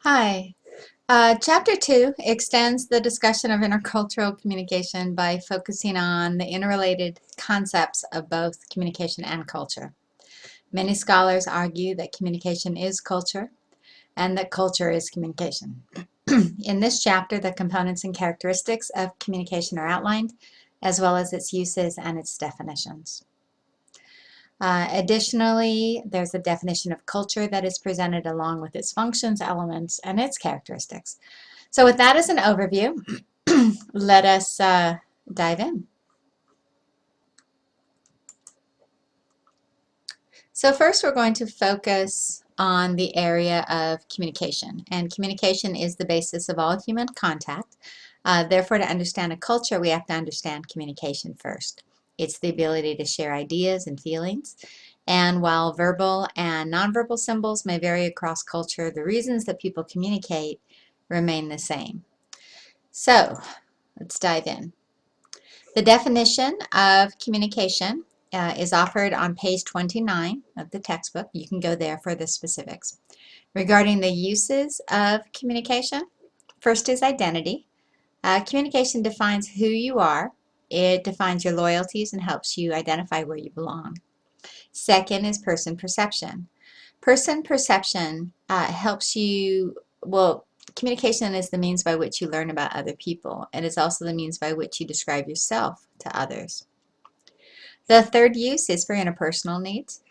Hi. Chapter 2 extends the discussion of intercultural communication by focusing on the interrelated concepts of both communication and culture. Many scholars argue that communication is culture and that culture is communication. In this chapter, the components and characteristics of communication are outlined, as well as its uses and its definitions. Additionally, there's a definition of culture that is presented along with its functions, elements, and its characteristics. So with that as an overview, let us dive in. So first we're going to focus on the area of communication. And communication is the basis of all human contact. Therefore, to understand a culture, we have to understand communication first. It's the ability to share ideas and feelings. And while verbal and nonverbal symbols may vary across culture, the reasons that people communicate remain the same. So let's dive in. The definition of communication is offered on page 29 of the textbook. You can go there for the specifics. Regarding the uses of communication, first is identity. Communication defines who you are. It defines your loyalties and helps you identify where you belong. Second is person perception. Person perception helps you, well, communication is the means by which you learn about other people, and it's also the means by which you describe yourself to others. The third use is for interpersonal needs.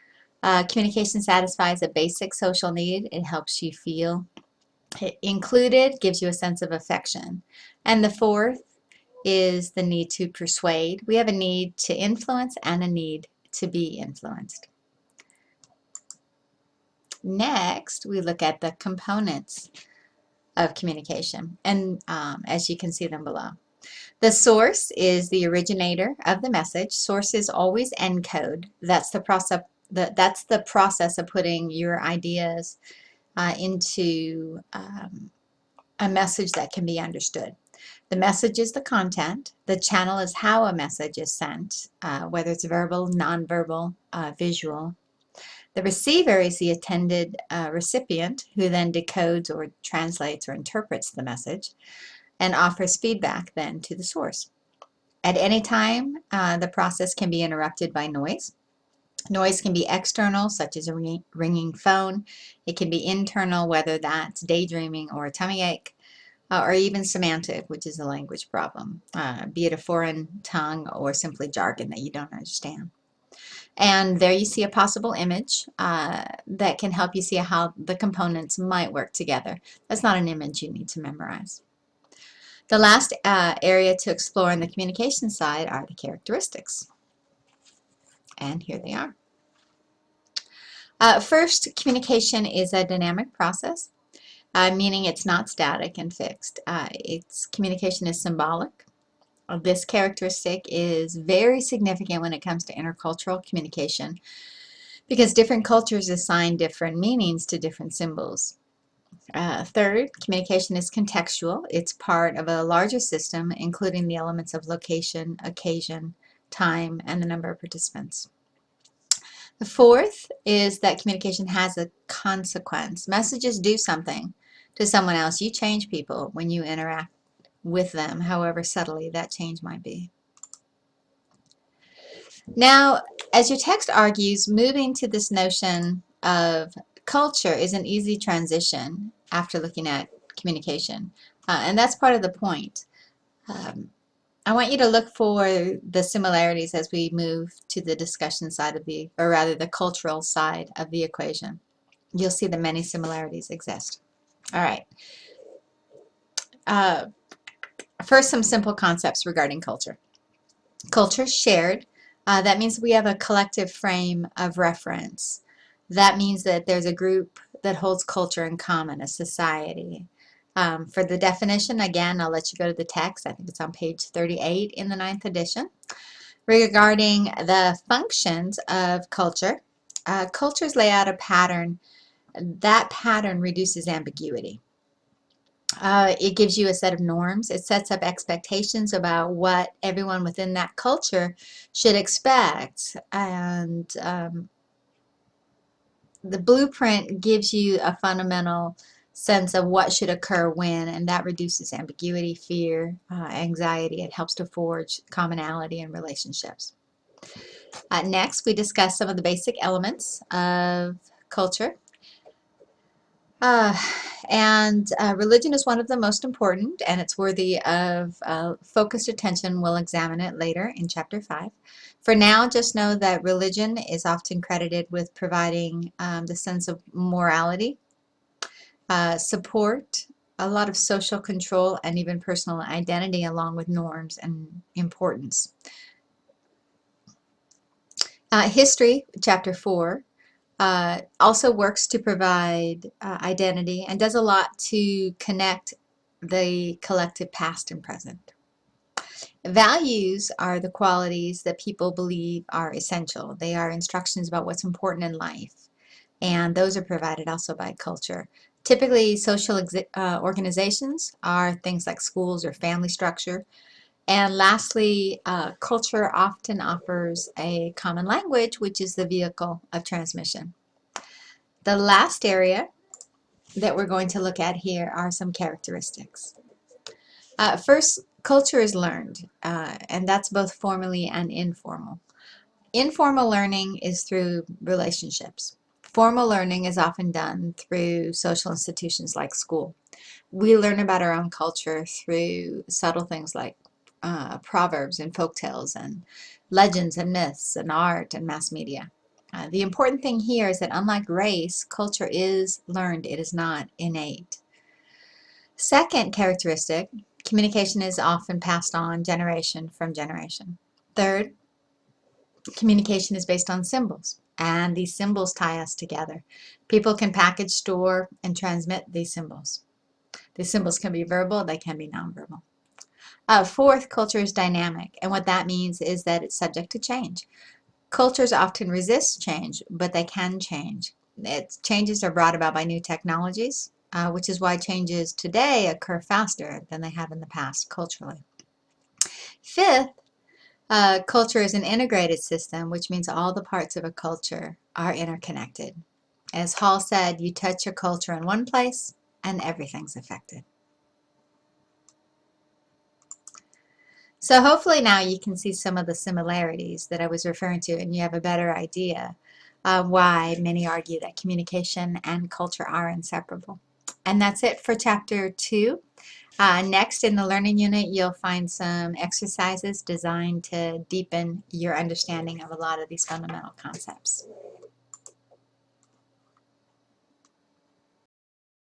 Communication satisfies a basic social need. It helps you feel included, gives you a sense of affection. And the fourth is the need to persuade. We have a need to influence and a need to be influenced. Next, we look at the components of communication, and as you can see them below. The source is the originator of the message. Sources always encode. That's the process of putting your ideas into a message that can be understood. The message is the content. The channel is how a message is sent, whether it's verbal, nonverbal, visual. The receiver is the intended recipient, who then decodes or translates or interprets the message and offers feedback then to the source. At any time, the process can be interrupted by noise. Noise can be external, such as a ringing phone. It can be internal, whether that's daydreaming or a tummy ache, or even semantic, which is a language problem, be it a foreign tongue or simply jargon that you don't understand. And there you see a possible image that can help you see how the components might work together. That's not an image you need to memorize. The last area to explore on the communication side are the characteristics. And here they are. First, communication is a dynamic process, meaning it's not static and fixed. Its communication is symbolic. This characteristic is very significant when it comes to intercultural communication because different cultures assign different meanings to different symbols. Third, communication is contextual. It's part of a larger system, including the elements of location, occasion, time, and the number of participants. The fourth is that communication has a consequence. Messages do something to someone else. You change people when you interact with them, however subtly that change might be. Now, as your text argues, moving to this notion of culture is an easy transition after looking at communication, and that's part of the point. I want you to look for the similarities as we move to the discussion side of the, or rather the cultural side of the equation. You'll see that many similarities exist. All right. First, some simple concepts regarding culture. Culture shared. That means we have a collective frame of reference. That means that there's a group that holds culture in common, a society. For the definition, again, I'll let you go to the text. I think it's on page 38 in the 9th edition. Regarding the functions of culture, cultures lay out a pattern. That pattern reduces ambiguity. It gives you a set of norms. It sets up expectations about what everyone within that culture should expect. And the blueprint gives you a fundamental sense of what should occur when, and that reduces ambiguity, fear, anxiety. It helps to forge commonality in relationships. Next, we discuss some of the basic elements of culture. Uh, and religion is one of the most important, and it's worthy of focused attention. We'll examine it later in Chapter 5. For now, just know that religion is often credited with providing the sense of morality, support, a lot of social control, and even personal identity, along with norms and importance. History, Chapter 4, also works to provide identity and does a lot to connect the collective past and present. Values are the qualities that people believe are essential. They are instructions about what's important in life, and those are provided also by culture. Typically, social organizations are things like schools or family structure. And lastly, culture often offers a common language, which is the vehicle of transmission. The last area that we're going to look at here are some characteristics. First, culture is learned, and that's both formally and informal. Informal learning is through relationships. Formal learning is often done through social institutions like school. We learn about our own culture through subtle things like proverbs and folktales and legends and myths and art and mass media. The important thing here is that unlike race, culture is learned. It is not innate. Second characteristic, communication is often passed on generation from generation. Third, communication is based on symbols, and these symbols tie us together. People can package, store, and transmit these symbols. These symbols can be verbal, they can be nonverbal. Fourth, culture is dynamic, and what that means is that it's subject to change. Cultures often resist change, but they can change. Changes are brought about by new technologies, which is why changes today occur faster than they have in the past culturally. Fifth, culture is an integrated system, which means all the parts of a culture are interconnected. As Hall said, you touch your culture in one place and everything's affected. So hopefully now you can see some of the similarities that I was referring to, and you have a better idea of why many argue that communication and culture are inseparable. And that's it for Chapter 2. Next in the learning unit, you'll find some exercises designed to deepen your understanding of a lot of these fundamental concepts.